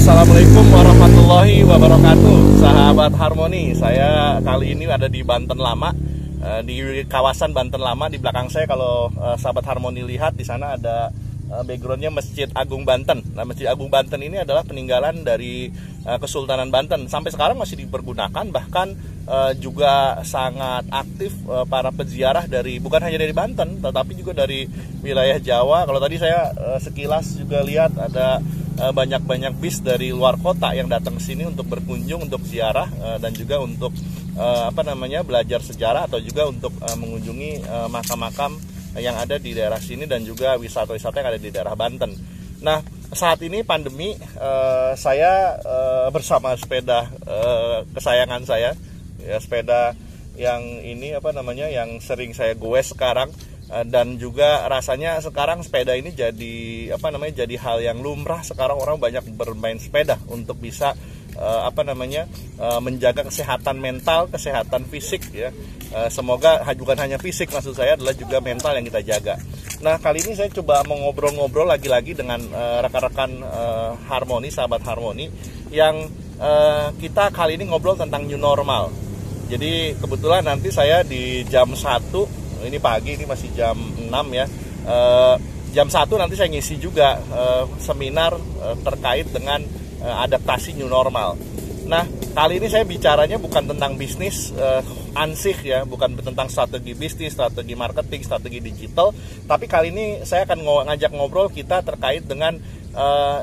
Assalamualaikum warahmatullahi wabarakatuh, sahabat Harmoni. Saya kali ini ada di Banten Lama, di kawasan Banten Lama. Di belakang saya, kalau sahabat Harmoni lihat, di sana ada backgroundnya Masjid Agung Banten. Nah, Masjid Agung Banten ini adalah peninggalan dari Kesultanan Banten. Sampai sekarang masih dipergunakan, bahkan juga sangat aktif para peziarah dari, bukan hanya dari Banten, tetapi juga dari wilayah Jawa. Kalau tadi saya sekilas juga lihat ada banyak bis dari luar kota yang datang ke sini untuk berkunjung, untuk ziarah, dan juga untuk belajar sejarah, atau juga untuk mengunjungi makam-makam yang ada di daerah sini, dan juga wisata-wisata yang ada di daerah Banten. Nah, saat ini pandemi, saya bersama sepeda kesayangan saya, ya, sepeda yang ini yang sering saya goes sekarang. Dan juga rasanya sekarang sepeda ini jadi jadi hal yang lumrah. Sekarang orang banyak bermain sepeda untuk bisa menjaga kesehatan mental, kesehatan fisik, ya. Semoga bukan hanya fisik, maksud saya adalah juga mental yang kita jaga. Nah, kali ini saya coba mengobrol-ngobrol lagi-lagi dengan rekan-rekan Harmoni, sahabat Harmoni, yang kita kali ini ngobrol tentang new normal. Jadi kebetulan nanti saya di jam 1, ini pagi, ini masih jam 6 ya, jam 1 nanti saya ngisi juga seminar terkait dengan adaptasi new normal. Nah, kali ini saya bicaranya bukan tentang bisnis ansih, ya, bukan tentang strategi bisnis, strategi marketing, strategi digital, tapi kali ini saya akan ngajak ngobrol kita terkait dengan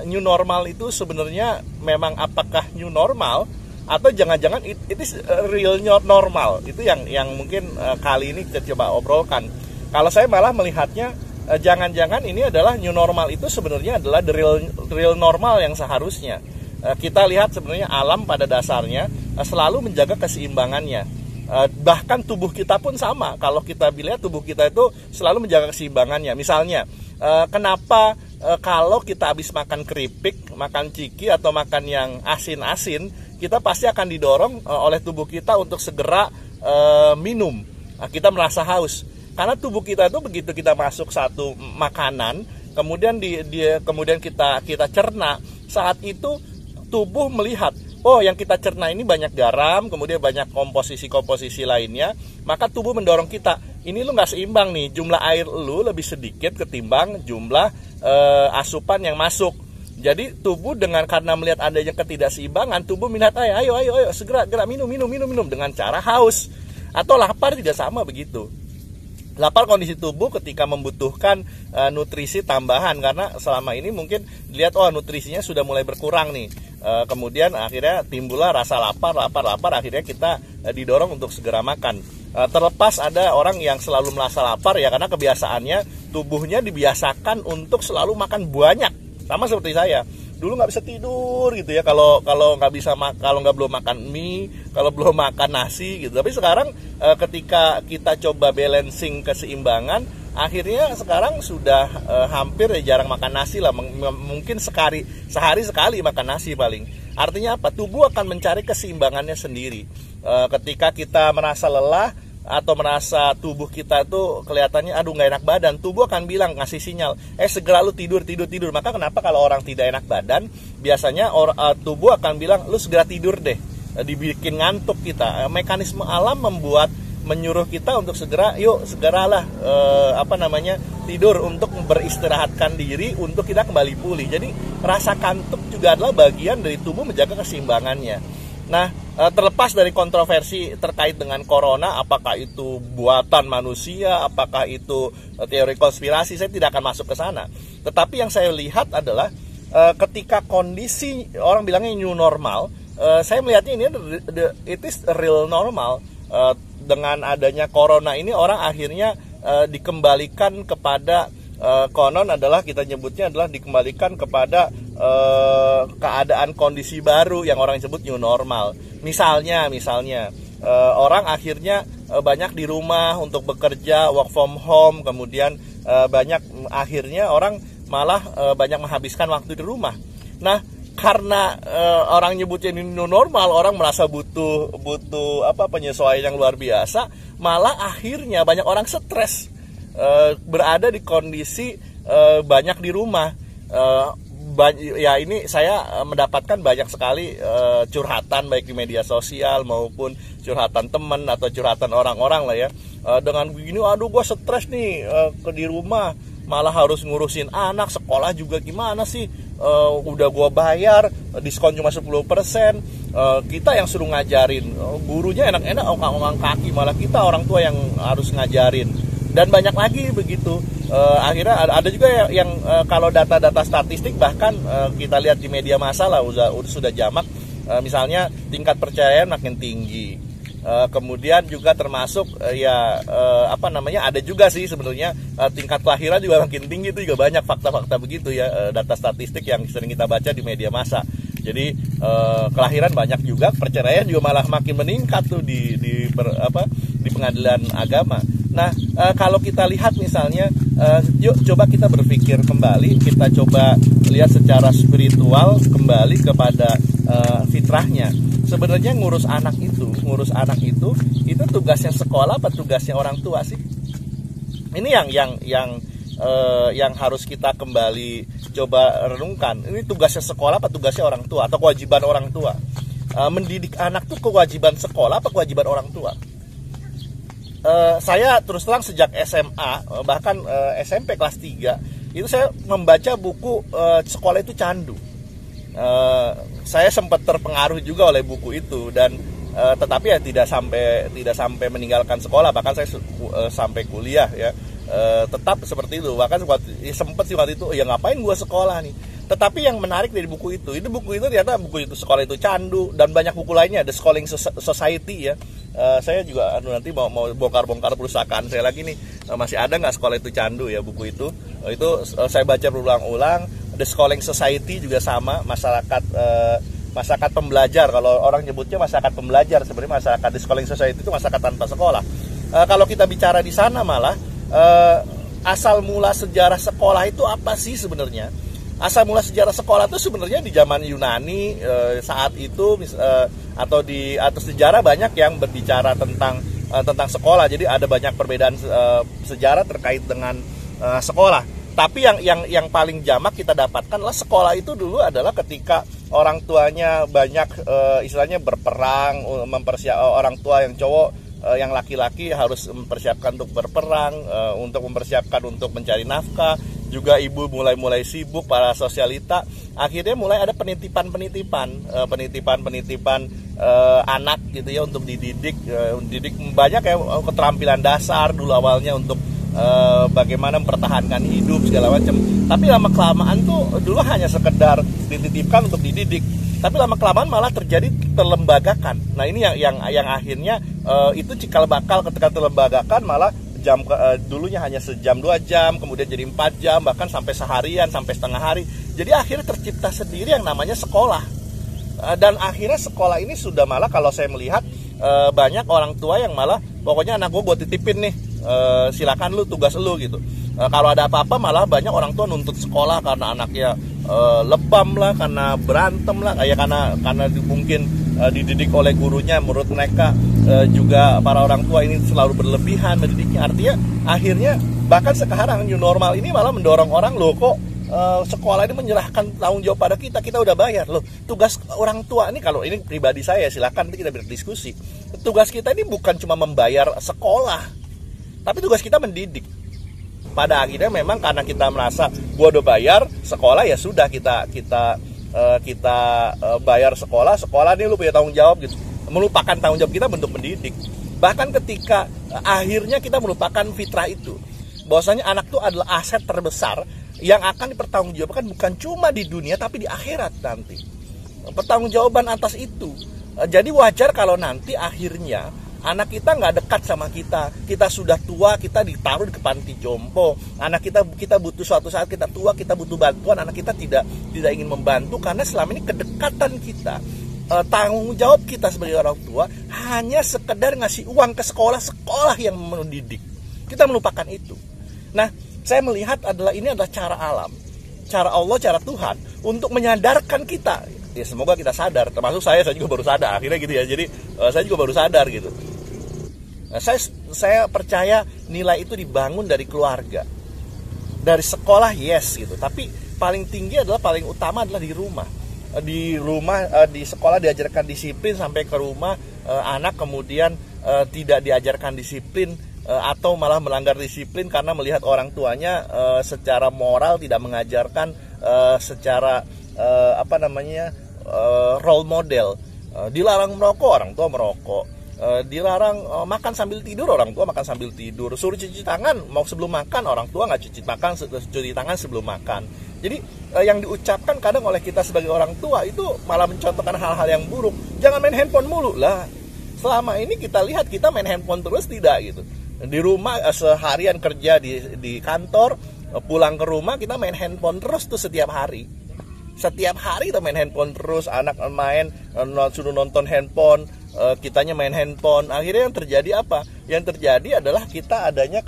new normal itu sebenarnya memang apakah new normal, atau jangan-jangan it is real normal. Itu yang mungkin kali ini kita coba obrolkan. Kalau saya malah melihatnya, jangan-jangan ini adalah new normal itu sebenarnya adalah the real normal yang seharusnya. Kita lihat sebenarnya alam pada dasarnya selalu menjaga keseimbangannya. Bahkan tubuh kita pun sama. Kalau kita lihat tubuh kita itu selalu menjaga keseimbangannya. Misalnya, kenapa kalau kita habis makan keripik, makan ciki, atau makan yang asin-asin, kita pasti akan didorong oleh tubuh kita untuk segera minum. Nah, kita merasa haus. Karena tubuh kita itu begitu kita masuk satu makanan, kemudian kemudian kita cerna, saat itu tubuh melihat, oh, yang kita cerna ini banyak garam, kemudian banyak komposisi lainnya, maka tubuh mendorong kita, ini lu nggak seimbang nih, jumlah air lu lebih sedikit ketimbang jumlah asupan yang masuk. Jadi tubuh karena melihat adanya ketidakseimbangan, tubuh melihat, ayo segera minum dengan cara haus atau lapar. Tidak sama begitu. Lapar kondisi tubuh ketika membutuhkan nutrisi tambahan, karena selama ini mungkin dilihat, oh, nutrisinya sudah mulai berkurang nih. Kemudian akhirnya timbullah rasa lapar, akhirnya kita didorong untuk segera makan. Terlepas ada orang yang selalu merasa lapar, ya, karena kebiasaannya tubuhnya dibiasakan untuk selalu makan banyak. Sama seperti saya, dulu nggak bisa tidur gitu ya, kalau nggak belum makan mie, kalau belum makan nasi gitu. Tapi sekarang ketika kita coba balancing keseimbangan, akhirnya sekarang sudah hampir jarang makan nasi lah. Mungkin sehari sekali makan nasi paling. Artinya apa? Tubuh akan mencari keseimbangannya sendiri. Ketika kita merasa lelah atau merasa tubuh kita itu kelihatannya aduh nggak enak badan, tubuh akan bilang, ngasih sinyal, segera lu tidur. Maka kenapa kalau orang tidak enak badan, biasanya tubuh akan bilang, lu segera tidur deh, dibikin ngantuk kita. Mekanisme alam menyuruh kita untuk segeralah tidur, untuk beristirahatkan diri, untuk kita kembali pulih. Jadi rasa kantuk juga adalah bagian dari tubuh menjaga keseimbangannya. Nah, terlepas dari kontroversi terkait dengan corona, apakah itu buatan manusia, apakah itu teori konspirasi, saya tidak akan masuk ke sana. Tetapi yang saya lihat adalah ketika kondisi, orang bilangnya new normal, saya melihatnya ini it is real normal. Dengan adanya corona ini, orang akhirnya dikembalikan kepada konon adalah, kita nyebutnya adalah dikembalikan kepada keadaan kondisi baru yang orang sebut new normal. Misalnya orang akhirnya banyak di rumah untuk bekerja, work from home, kemudian akhirnya orang malah banyak menghabiskan waktu di rumah. Nah, karena orang nyebutnya ini new normal, orang merasa butuh penyesuaian yang luar biasa, malah akhirnya banyak orang stres, berada di kondisi banyak di rumah. ya ini saya mendapatkan banyak sekali curhatan baik di media sosial maupun curhatan teman atau curhatan orang-orang lah ya, dengan begini, aduh gue stres nih di rumah, malah harus ngurusin anak, sekolah juga gimana sih, udah gue bayar diskon cuma 10%, kita yang suruh ngajarin, gurunya enak-enak ongkang-ongkang kaki, malah kita orang tua yang harus ngajarin, dan banyak lagi begitu. Akhirnya ada juga yang kalau data-data statistik bahkan kita lihat di media massa lah sudah jamak, misalnya tingkat percayaan makin tinggi, kemudian juga termasuk ada juga sih sebenarnya tingkat kelahiran juga makin tinggi, itu juga banyak fakta-fakta begitu ya, data statistik yang sering kita baca di media massa. Jadi kelahiran banyak juga, perceraian juga malah makin meningkat tuh di pengadilan agama. Nah, kalau kita lihat misalnya, yuk coba kita berpikir kembali, kita coba lihat secara spiritual kembali kepada fitrahnya. Sebenarnya ngurus anak itu tugasnya sekolah apa tugasnya orang tua sih? Ini yang harus kita kembali coba renungkan. Ini tugasnya sekolah apa tugasnya orang tua, atau kewajiban orang tua? Mendidik anak tuh kewajiban sekolah apa kewajiban orang tua? Saya terus terang sejak SMA, bahkan SMP kelas 3, itu saya membaca buku Sekolah Itu Candu. Saya sempat terpengaruh juga oleh buku itu, dan tetapi ya tidak sampai meninggalkan sekolah, bahkan saya sampai kuliah ya, tetap seperti itu. Bahkan sempat sih waktu itu, ya ngapain gua sekolah nih. Tetapi yang menarik dari buku itu ternyata buku itu Sekolah Itu Candu, dan banyak buku lainnya, The Schooling Society ya. Saya juga nanti mau bongkar-bongkar perusahaan saya lagi nih, masih ada nggak Sekolah Itu Candu ya buku itu. Itu saya baca berulang-ulang. The Schooling Society juga sama, masyarakat pembelajar, kalau orang nyebutnya masyarakat pembelajar, sebenarnya masyarakat The Schooling Society itu masyarakat tanpa sekolah. Kalau kita bicara di sana malah asal mula sejarah sekolah itu apa sih sebenarnya? Asal mula sejarah sekolah itu sebenarnya di zaman Yunani saat itu, atau sejarah banyak yang berbicara tentang sekolah. Jadi ada banyak perbedaan sejarah terkait dengan sekolah. Tapi yang paling jamak kita dapatkan adalah sekolah itu dulu adalah ketika orang tuanya banyak istilahnya berperang, orang tua yang cowok, yang laki-laki harus mempersiapkan untuk berperang, untuk mempersiapkan untuk mencari nafkah. Juga ibu mulai sibuk, para sosialita. Akhirnya mulai ada penitipan anak gitu ya, untuk dididik banyak ya, keterampilan dasar dulu awalnya untuk bagaimana mempertahankan hidup segala macam. Tapi lama kelamaan tuh dulu hanya sekedar dititipkan untuk dididik, tapi lama kelamaan malah terjadi terlembagakan. Nah ini yang akhirnya itu cikal bakal ketika terlembagakan, malah dulunya hanya sejam 2 jam, kemudian jadi 4 jam, bahkan sampai seharian, sampai setengah hari. Jadi akhirnya tercipta sendiri yang namanya sekolah. Dan akhirnya sekolah ini sudah malah, kalau saya melihat banyak orang tua yang malah pokoknya anak gue buat titipin nih, silakan lu, tugas lu gitu. Kalau ada apa-apa malah banyak orang tua nuntut sekolah karena anaknya lebam lah, karena berantem lah, kayak karena mungkin dididik oleh gurunya, menurut mereka juga para orang tua ini selalu berlebihan mendidiknya. Artinya akhirnya bahkan sekarang new normal ini malah mendorong orang, loh kok sekolah ini menyerahkan tanggung jawab pada kita udah bayar loh. Tugas orang tua ini, kalau ini pribadi saya, silakan nanti kita berdiskusi. Tugas kita ini bukan cuma membayar sekolah, tapi tugas kita mendidik. Pada akhirnya memang karena kita merasa gua udah bayar sekolah, ya sudah kita bayar sekolah ini lu punya tanggung jawab gitu. Melupakan tanggung jawab kita bentuk mendidik. Bahkan ketika akhirnya kita melupakan fitrah itu, bahwasanya anak itu adalah aset terbesar yang akan dipertanggungjawabkan bukan cuma di dunia tapi di akhirat nanti. Pertanggungjawaban atas itu. Jadi wajar kalau nanti akhirnya anak kita nggak dekat sama kita sudah tua, kita ditaruh di panti jompo. Anak kita butuh, suatu saat kita tua, kita butuh bantuan, anak kita tidak ingin membantu karena selama ini kedekatan kita, tanggung jawab kita sebagai orang tua hanya sekedar ngasih uang ke sekolah yang mendidik. Kita melupakan itu. Nah, saya melihat ini adalah cara alam, cara Allah, cara Tuhan untuk menyadarkan kita. Ya semoga kita sadar, termasuk saya juga baru sadar akhirnya gitu ya. Jadi saya juga baru sadar gitu. Saya percaya nilai itu dibangun dari keluarga, dari sekolah, yes gitu. Tapi paling tinggi adalah paling utama adalah di rumah. Di sekolah diajarkan disiplin, sampai ke rumah anak kemudian tidak diajarkan disiplin atau malah melanggar disiplin karena melihat orang tuanya secara moral tidak mengajarkan secara role model. Dilarang merokok, orang tua merokok. Dilarang makan sambil tidur, orang tua makan sambil tidur. Suruh cuci tangan mau sebelum makan, orang tua nggak cuci tangan sebelum makan. Jadi yang diucapkan kadang oleh kita sebagai orang tua itu malah mencontohkan hal-hal yang buruk. Jangan main handphone mulu lah. Selama ini kita lihat kita main handphone terus tidak gitu. Di rumah seharian kerja di kantor, pulang ke rumah kita main handphone terus tuh setiap hari. Setiap hari kita main handphone terus, anak main suruh nonton handphone, kitanya main handphone. Akhirnya yang terjadi apa? Yang terjadi adalah kita adanya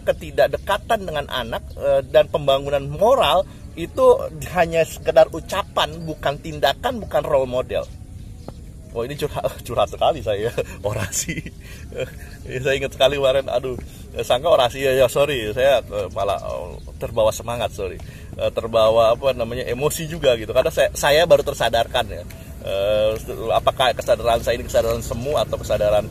ketidakdekatan dengan anak, dan pembangunan moral itu hanya sekedar ucapan, bukan tindakan, bukan role model. Oh, ini curhat sekali saya, orasi. Saya ingat sekali kemarin, sangka orasi ya sorry, saya malah terbawa semangat, sorry. Terbawa emosi juga gitu, karena saya baru tersadarkan ya. Apakah kesadaran saya ini kesadaran semu atau kesadaran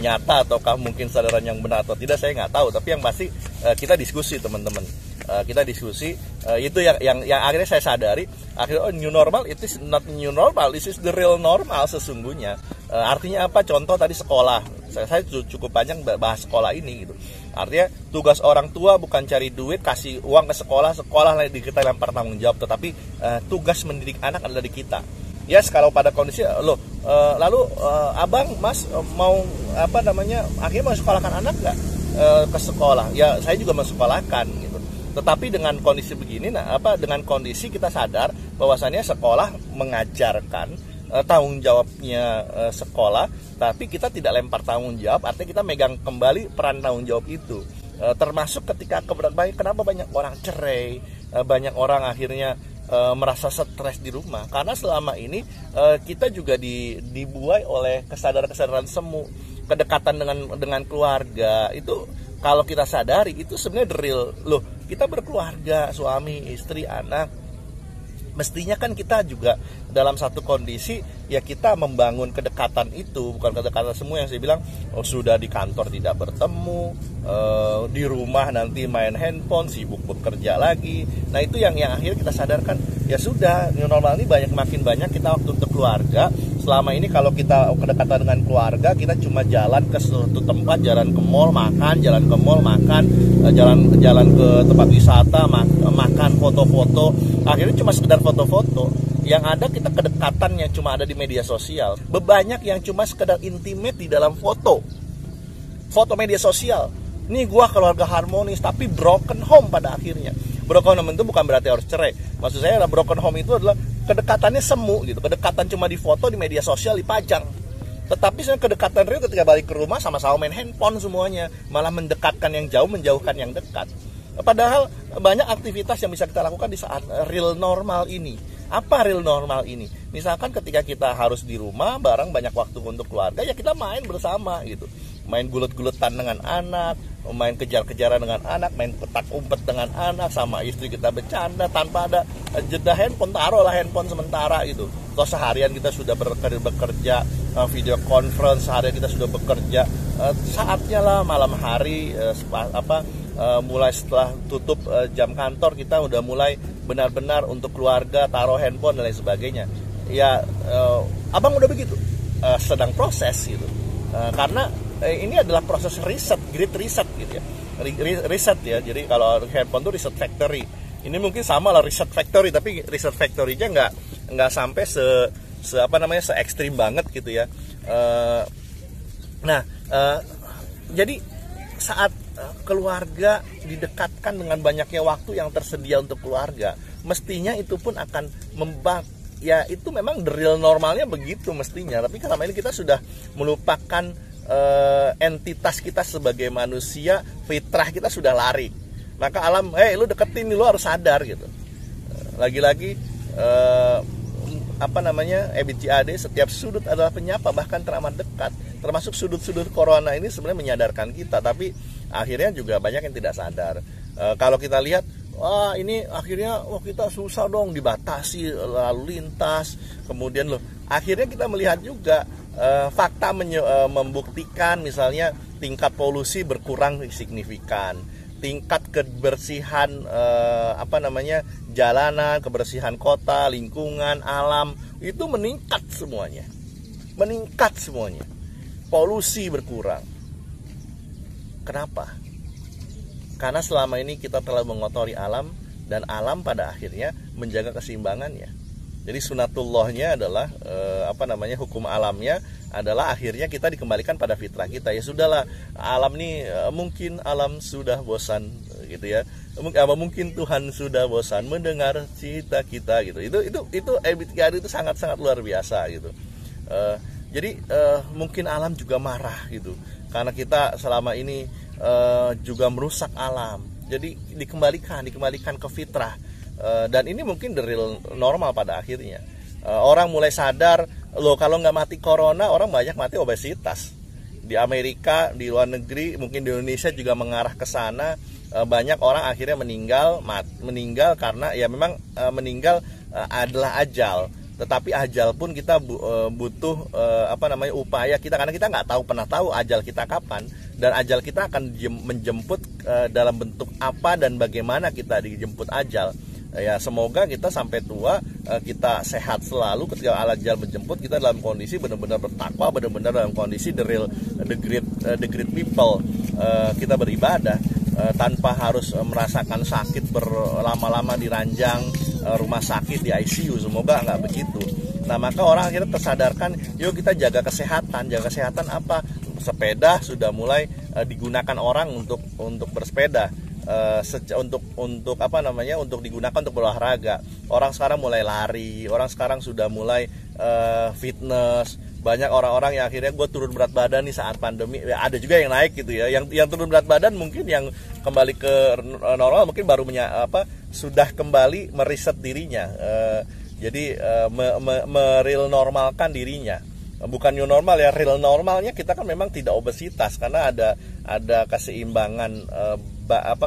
nyata, ataukah mungkin kesadaran yang benar atau tidak, saya nggak tahu. Tapi yang pasti kita diskusi, teman-teman. Kita diskusi, itu yang akhirnya saya sadari, akhirnya new normal, it is not new normal, this is the real normal sesungguhnya. Artinya apa? Contoh tadi sekolah, saya cukup panjang bahas sekolah ini gitu. Artinya tugas orang tua bukan cari duit, kasih uang ke sekolah kita lempar tanggung jawab, tetapi tugas mendidik anak adalah di kita. Yes, kalau pada kondisi lalu abang, mas mau akhirnya mau sekolahkan anak nggak ke sekolah? Ya saya juga mau sekolahkan gitu. Tetapi dengan kondisi begini, dengan kondisi kita sadar bahwasannya sekolah mengajarkan tanggung jawabnya sekolah, tapi kita tidak lempar tanggung jawab, artinya kita megang kembali peran tanggung jawab itu. Termasuk ketika kenapa banyak orang cerai, banyak orang akhirnya merasa stres di rumah, karena selama ini kita juga dibuai oleh kesadaran semu. Kedekatan dengan keluarga itu, kalau kita sadari, itu sebenarnya the real loh. Kita berkeluarga, suami, istri, anak, mestinya kan kita juga dalam satu kondisi ya kita membangun kedekatan itu, bukan kedekatan semua yang saya bilang sudah di kantor tidak bertemu, di rumah nanti main handphone, sibuk bekerja lagi. Nah itu yang akhirnya kita sadarkan, ya sudah, new normal ini makin banyak kita waktu untuk keluarga. Selama ini kalau kita kedekatan dengan keluarga, kita cuma jalan ke suatu tempat, jalan ke mall makan, jalan ke tempat wisata makan, foto-foto. Akhirnya cuma sekedar foto-foto. Yang ada kita kedekatan yang cuma ada di media sosial. Banyak yang cuma sekedar intimate di dalam foto media sosial. Nih gua keluarga harmonis, tapi broken home pada akhirnya. Broken home itu bukan berarti harus cerai. Maksud saya broken home itu adalah kedekatannya semu gitu. Kedekatan cuma di foto, di media sosial, dipajang. Tetapi sebenarnya kedekatan real ketika balik ke rumah sama-sama main handphone semuanya. Malah mendekatkan yang jauh, menjauhkan yang dekat. Padahal banyak aktivitas yang bisa kita lakukan di saat real normal ini. Apa real normal ini? Misalkan ketika kita harus di rumah bareng, banyak waktu untuk keluarga, ya kita main bersama gitu. Main gulet-guletan dengan anak, main kejar-kejaran dengan anak, main petak umpet dengan anak, sama istri kita bercanda tanpa ada jeda handphone. Taruhlah handphone sementara gitu. Toh seharian kita sudah bekerja, video conference, seharian kita sudah bekerja, saatnya lah malam hari mulai setelah tutup jam kantor, kita udah mulai benar-benar untuk keluarga, taruh handphone dan lain sebagainya. Ya abang udah begitu, sedang proses gitu, karena ini adalah proses riset, great reset gitu ya, riset ya. Jadi kalau handphone itu riset factory, ini mungkin sama lah riset factory, tapi riset factory-nya nggak sampai se ekstrim banget gitu ya. Jadi saat keluarga didekatkan dengan banyaknya waktu yang tersedia untuk keluarga, mestinya itu pun akan ya itu memang the real normalnya begitu mestinya. Tapi selama ini kita sudah melupakan entitas kita sebagai manusia, fitrah kita sudah lari. Maka alam, lu deketin, lu harus sadar gitu. Lagi-lagi EBCAD, setiap sudut adalah penyapa, bahkan teramat dekat. Termasuk sudut-sudut corona ini sebenarnya menyadarkan kita, tapi akhirnya juga banyak yang tidak sadar. Kalau kita lihat, wah ini akhirnya kita susah dong, dibatasi lalu lintas. Kemudian loh, akhirnya kita melihat juga fakta membuktikan misalnya tingkat polusi berkurang signifikan, tingkat kebersihan jalanan, kebersihan kota, lingkungan, alam itu meningkat semuanya. Polusi berkurang. Kenapa? Karena selama ini kita telah mengotori alam, dan alam pada akhirnya menjaga keseimbangannya. Jadi sunatullahnya adalah hukum alamnya adalah akhirnya kita dikembalikan pada fitrah kita. Ya sudahlah, alam nih mungkin alam sudah bosan gitu ya. Mungkin Tuhan sudah bosan mendengar cerita kita gitu. Itu ikhtiar itu sangat-sangat luar biasa gitu. Jadi mungkin alam juga marah gitu, karena kita selama ini juga merusak alam. Jadi dikembalikan ke fitrah. Dan ini mungkin the real normal pada akhirnya. Orang mulai sadar, loh kalau nggak mati corona, orang banyak mati obesitas. Di Amerika, di luar negeri, mungkin di Indonesia juga mengarah ke sana. Banyak orang akhirnya meninggal karena ya memang meninggal adalah ajal. Tetapi ajal pun kita butuh upaya kita, karena kita nggak pernah tahu ajal kita kapan, dan ajal kita akan menjemput dalam bentuk apa dan bagaimana kita dijemput ajal. Ya semoga kita sampai tua kita sehat selalu, ketika ajal menjemput kita dalam kondisi benar-benar bertakwa, benar-benar dalam kondisi the great people. Kita beribadah tanpa harus merasakan sakit berlama-lama di ranjang rumah sakit, di ICU. Semoga nggak begitu. Nah maka orang akhirnya tersadarkan, yuk kita jaga kesehatan. Jaga kesehatan apa? Sepeda sudah mulai digunakan orang untuk bersepeda. Untuk digunakan untuk berolahraga. Orang sekarang mulai lari, orang sekarang sudah mulai fitness. Banyak orang-orang yang akhirnya gue turun berat badan nih saat pandemi. Ya, ada juga yang naik gitu ya. Yang turun berat badan mungkin yang kembali ke normal mungkin baru sudah kembali meriset dirinya. Jadi mereal normalkan dirinya. Bukan new normal ya, real normalnya kita kan memang tidak obesitas, karena ada keseimbangan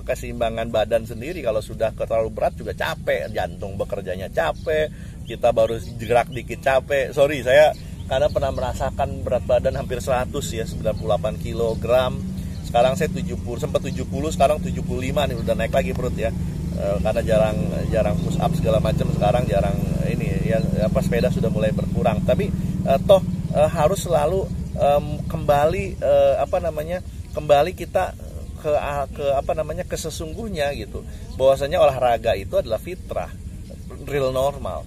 keseimbangan badan sendiri. Kalau sudah terlalu berat juga capek, jantung bekerjanya capek, kita baru gerak dikit capek. Sorry, saya karena pernah merasakan berat badan hampir 100 ya, 98 kg. Sekarang saya sempat 70, sekarang 75 nih, udah naik lagi perut ya. Karena jarang push up segala macam, sekarang jarang ini ya, sepeda sudah mulai berkurang. Tapi harus selalu kembali kita ke sesungguhnya gitu, bahwasanya olahraga itu adalah fitrah, real normal.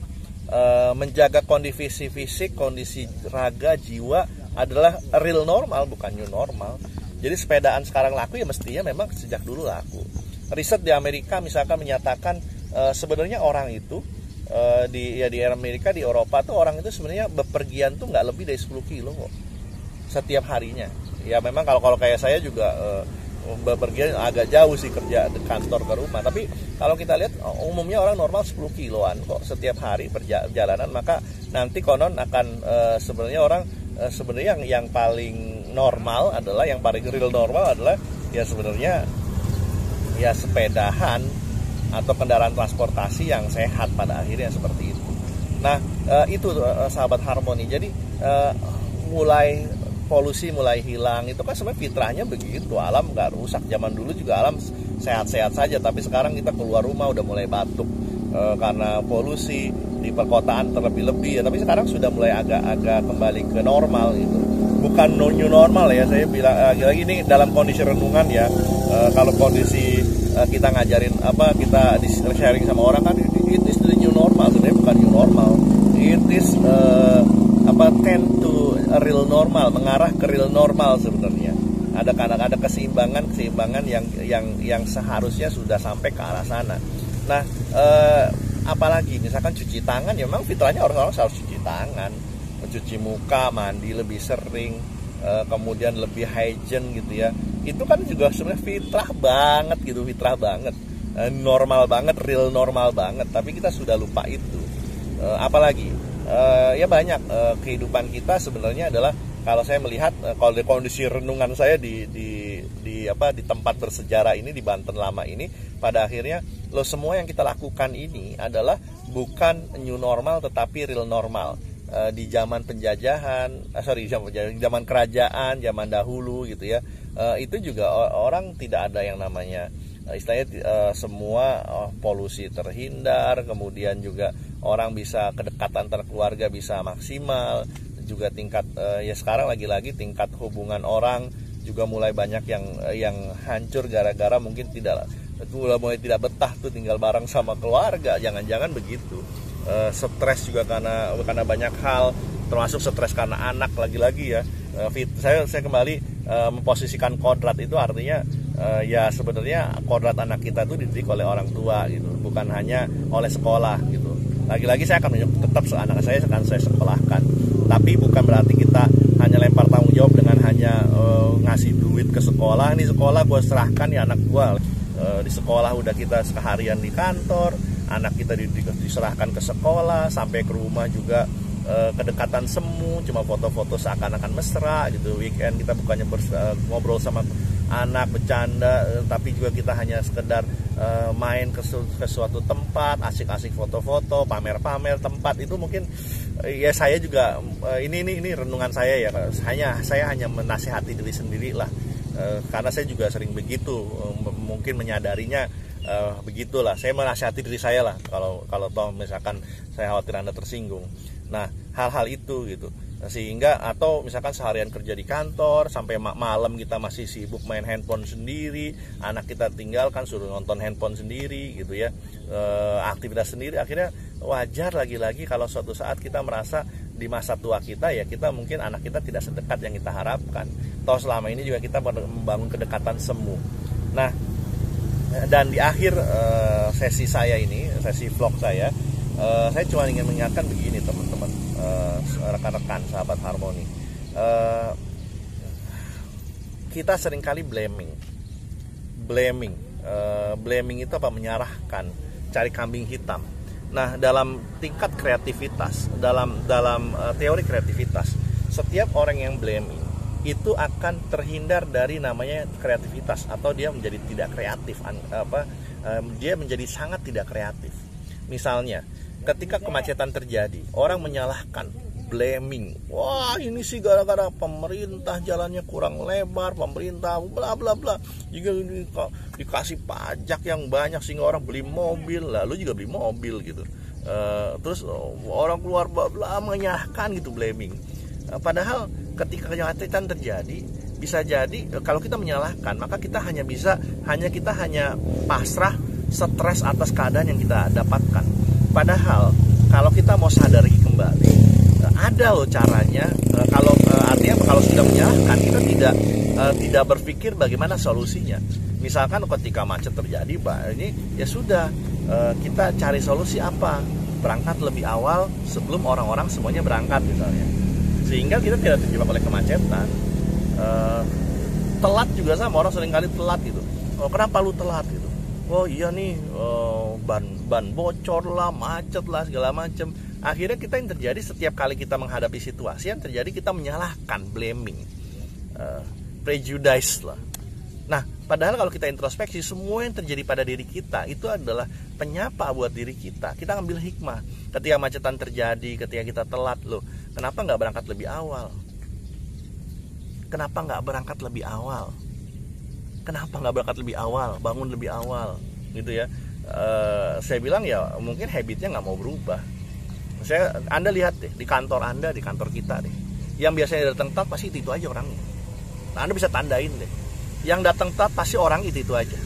Menjaga kondisi fisik, kondisi raga, jiwa adalah real normal, bukan new normal. Jadi sepedaan sekarang laku ya mestinya memang sejak dulu laku. Riset di Amerika misalkan menyatakan sebenarnya orang itu di Amerika, di Eropa tuh orang itu sebenarnya bepergian tuh nggak lebih dari 10 kilo kok setiap harinya. Ya memang kalau kayak saya juga bepergian agak jauh sih, kerja di kantor ke rumah. Tapi kalau kita lihat umumnya orang normal 10 kiloan kok setiap hari perjalanan. Maka nanti konon akan sebenarnya orang yang paling normal adalah, yang paling real normal adalah ya sebenarnya ya sepedahan atau kendaraan transportasi yang sehat pada akhirnya, seperti itu. Nah itu sahabat harmoni. Jadi mulai polusi mulai hilang, itu kan sebenarnya fitrahnya begitu. Alam nggak rusak. Zaman dulu juga alam sehat-sehat saja, tapi sekarang kita keluar rumah udah mulai batuk karena polusi di perkotaan terlebih-lebih ya. Tapi sekarang sudah mulai agak kembali ke normal gitu. Bukan new normal ya, saya bilang lagi-lagi ini dalam kondisi renungan ya. Kalau kondisi kita ngajarin kita sharing sama orang kan, it is the new normal. Sebenarnya bukan new normal, it is tend to real normal, mengarah ke real normal sebenarnya. Ada keseimbangan yang seharusnya sudah sampai ke arah sana. Nah apalagi misalkan cuci tangan, ya memang fitrahnya orang-orang harus cuci tangan, mencuci muka, mandi lebih sering, kemudian lebih hygiene gitu ya. Itu kan juga sebenarnya fitrah banget gitu, normal banget, real normal banget. Tapi kita sudah lupa itu. Apalagi ya banyak kehidupan kita sebenarnya adalah kalau saya melihat kalau di kondisi renungan saya di tempat bersejarah ini di Banten lama ini, pada akhirnya semua yang kita lakukan ini adalah bukan new normal tetapi real normal. Di zaman penjajahan, zaman kerajaan, zaman dahulu gitu ya, itu juga orang tidak ada yang namanya istilahnya semua polusi terhindar, kemudian juga orang bisa kedekatan antar keluarga bisa maksimal, juga tingkat ya sekarang lagi-lagi tingkat hubungan orang juga mulai banyak yang hancur gara-gara mungkin mulai tidak betah tuh tinggal bareng sama keluarga, jangan-jangan begitu. Stres juga karena banyak hal, termasuk stres karena anak lagi-lagi ya. Saya kembali memposisikan kodrat itu artinya ya sebenarnya kodrat anak kita itu dididik oleh orang tua gitu, bukan hanya oleh sekolah gitu. Lagi-lagi saya akan tetap anak saya akan saya sekolahkan, tapi bukan berarti kita hanya lempar tanggung jawab dengan hanya ngasih duit ke sekolah. Ini sekolah gue serahkan ya anak gue. Di sekolah udah kita seharian di kantor, anak kita diserahkan ke sekolah, sampai ke rumah juga kedekatan semu, cuma foto-foto seakan-akan mesra gitu. Weekend kita bukannya ngobrol sama anak, bercanda, tapi juga kita hanya sekedar main ke suatu tempat, asik-asik foto-foto, pamer-pamer tempat. Itu mungkin ya saya juga ini renungan saya ya. Saya hanya menasihati diri sendiri lah. Karena saya juga sering begitu, mungkin menyadarinya begitulah. Saya menasihati diri saya lah kalau toh misalkan saya khawatir Anda tersinggung. Nah, hal-hal itu gitu. Sehingga atau misalkan seharian kerja di kantor sampai malam kita masih sibuk main handphone sendiri, anak kita tinggalkan suruh nonton handphone sendiri gitu ya, aktivitas sendiri. Akhirnya wajar lagi-lagi kalau suatu saat kita merasa di masa tua kita ya kita mungkin anak kita tidak sedekat yang kita harapkan. Toh selama ini juga kita membangun kedekatan semu. Nah, dan di akhir sesi saya ini, sesi vlog saya cuma ingin mengingatkan begini teman-teman, rekan-rekan sahabat Harmoni, kita seringkali blaming itu apa, menyalahkan, cari kambing hitam. Nah, dalam tingkat kreativitas, dalam teori kreativitas, setiap orang yang blaming itu akan terhindar dari namanya kreativitas, atau dia menjadi tidak kreatif, dia menjadi sangat tidak kreatif. Misalnya, ketika kemacetan terjadi, orang menyalahkan, blaming, wah ini sih gara-gara pemerintah jalannya kurang lebar, pemerintah bla bla bla, juga dikasih pajak yang banyak sehingga orang beli mobil, lalu juga beli mobil gitu. Terus orang keluar bla bla, menyalahkan gitu, blaming. Padahal ketika kemacetan terjadi, bisa jadi kalau kita menyalahkan, maka kita hanya pasrah, stres atas keadaan yang kita dapatkan. Padahal kalau kita mau sadari kembali, ada loh caranya. Artinya kalau sudah menyalahkan, kita tidak berpikir bagaimana solusinya. Misalkan ketika macet terjadi, ini ya sudah, kita cari solusi apa? Berangkat lebih awal sebelum orang-orang semuanya berangkat misalnya, sehingga kita tidak terjebak oleh kemacetan. Telat juga sama, orang seringkali telat gitu. Oh, kenapa lu telat gitu? Oh iya nih, ban bocor lah, macet lah, segala macam. Akhirnya kita yang terjadi setiap kali kita menghadapi situasi yang terjadi, kita menyalahkan, blaming, prejudice lah. Nah, padahal kalau kita introspeksi, semua yang terjadi pada diri kita itu adalah penyapa buat diri kita. Kita ambil hikmah. Ketika macetan terjadi, ketika kita telat, loh, kenapa nggak berangkat lebih awal? Kenapa nggak berangkat lebih awal? Kenapa nggak berangkat lebih awal, bangun lebih awal, gitu ya? Saya bilang ya mungkin habitnya nggak mau berubah. Anda lihat deh di kantor Anda, di kantor kita deh, yang biasanya datang telat pasti itu aja orangnya. Nah, Anda bisa tandain deh, yang datang telat pasti orang itu aja.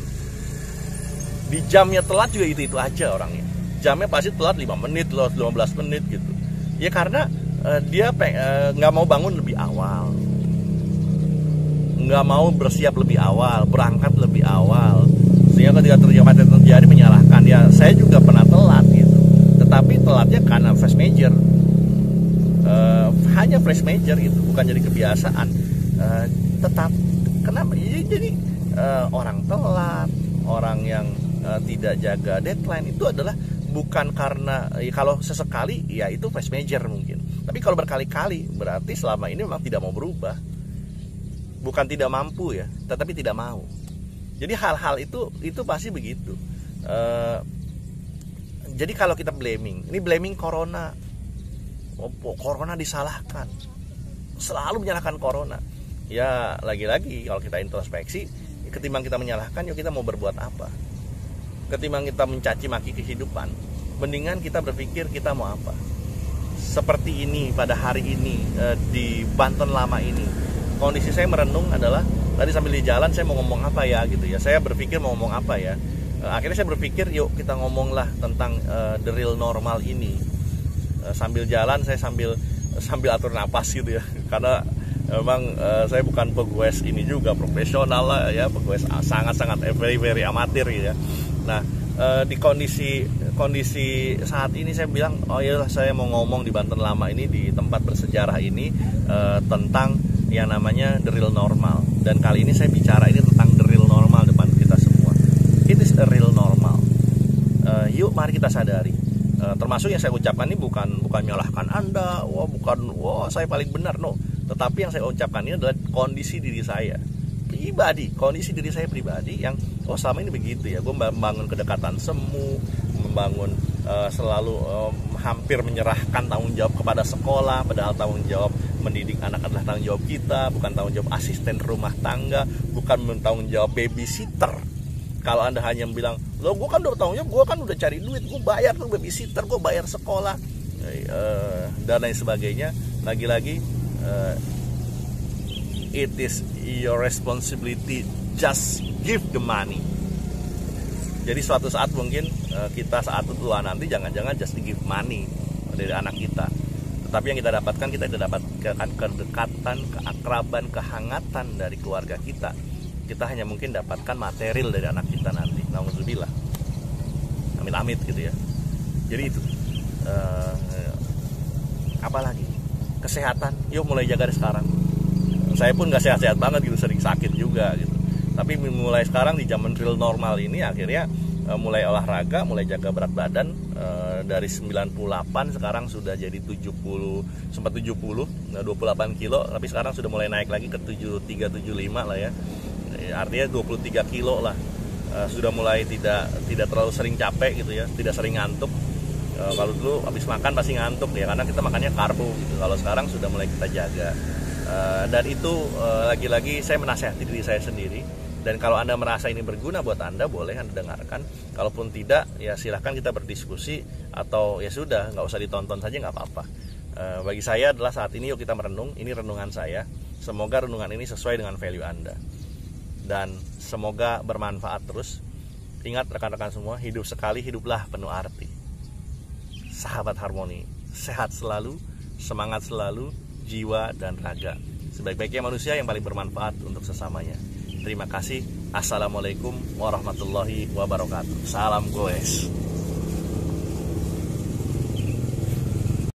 Di jamnya telat juga itu aja orangnya. Jamnya pasti telat 5 menit, 15 menit gitu. Ya karena dia nggak mau bangun lebih awal, nggak mau bersiap lebih awal, berangkat lebih awal, sehingga ketika terjadi menyalahkan. Ya saya juga pernah telat gitu, tetapi telatnya karena fresh major, hanya fresh major itu, bukan jadi kebiasaan. Tetap kenapa? Jadi orang telat, orang yang tidak jaga deadline itu adalah bukan karena kalau sesekali ya itu fresh major mungkin, Tapi kalau berkali-kali berarti selama ini memang tidak mau berubah. Bukan tidak mampu ya, tetapi tidak mau. Jadi hal-hal itu pasti begitu. Jadi kalau kita blaming, ini blaming corona. Corona disalahkan. Selalu menyalahkan corona. Ya lagi-lagi kalau kita introspeksi, ketimbang kita menyalahkan, yuk kita mau berbuat apa? Ketimbang kita mencaci maki kehidupan, mendingan kita berpikir kita mau apa. Seperti ini pada hari ini di Banten Lama ini, kondisi saya merenung adalah tadi sambil di jalan saya mau ngomong apa ya gitu ya. Saya berpikir mau ngomong apa ya. Akhirnya saya berpikir yuk kita ngomonglah tentang the real normal ini. Sambil jalan saya sambil atur napas gitu ya. Karena memang saya bukan pegoes ini juga profesional lah ya, pegoes sangat-sangat very amatir gitu ya. Nah, di kondisi saat ini saya bilang, oh iyalah saya mau ngomong di Banten Lama ini, di tempat bersejarah ini tentang yang namanya the real normal. Dan kali ini saya bicara ini tentang the real normal depan kita semua. It is a real normal. Yuk mari kita sadari. Termasuk yang saya ucapkan ini bukan menyalahkan Anda, wah saya paling benar, no. Tetapi yang saya ucapkan ini adalah kondisi diri saya pribadi, kondisi diri saya pribadi yang selama ini begitu ya. Gue membangun kedekatan semu, membangun selalu hampir menyerahkan tanggung jawab kepada sekolah, padahal tanggung jawab mendidik anak adalah tanggung jawab kita, bukan tanggung jawab asisten rumah tangga, bukan tanggung jawab babysitter. Kalau Anda hanya bilang, lo gue kan udah tanggung jawab, gue kan udah cari duit, gue bayar tuh babysitter, gue bayar sekolah, dan lain sebagainya. Lagi-lagi, it is your responsibility, just give the money. Jadi suatu saat mungkin kita saat tua nanti jangan-jangan just give money dari anak kita. Tetapi yang kita dapatkan, kita tidak dapatkan kedekatan, keakraban, kehangatan dari keluarga kita. Kita hanya mungkin dapatkan material dari anak kita nanti. Nauzubillah, amit-amit gitu ya. Jadi itu apalagi kesehatan, yuk mulai jaga dari sekarang. Saya pun nggak sehat-sehat banget gitu, sering sakit juga gitu. Tapi mulai sekarang di zaman real normal ini akhirnya mulai olahraga, mulai jaga berat badan. Dari 98 sekarang sudah jadi 70, sempat 70, 28 kilo, tapi sekarang sudah mulai naik lagi ke 73, 75 lah ya. Artinya 23 kilo lah. Sudah mulai tidak terlalu sering capek gitu ya, tidak sering ngantuk. Kalau dulu habis makan pasti ngantuk ya, karena kita makannya karbo gitu. Kalau sekarang sudah mulai kita jaga. Dan itu lagi-lagi saya menasihati diri saya sendiri. Dan kalau Anda merasa ini berguna buat Anda, boleh Anda dengarkan. Kalaupun tidak, ya silahkan kita berdiskusi. Atau ya sudah, nggak usah ditonton saja, nggak apa-apa. Bagi saya adalah saat ini yuk kita merenung. Ini renungan saya. Semoga renungan ini sesuai dengan value Anda. Dan semoga bermanfaat terus. Ingat rekan-rekan semua, hidup sekali, hiduplah penuh arti. Sahabat Harmoni, sehat selalu, semangat selalu, jiwa dan raga. Sebaik-baiknya manusia yang paling bermanfaat untuk sesamanya. Terima kasih. Assalamualaikum warahmatullahi wabarakatuh. Salam goes.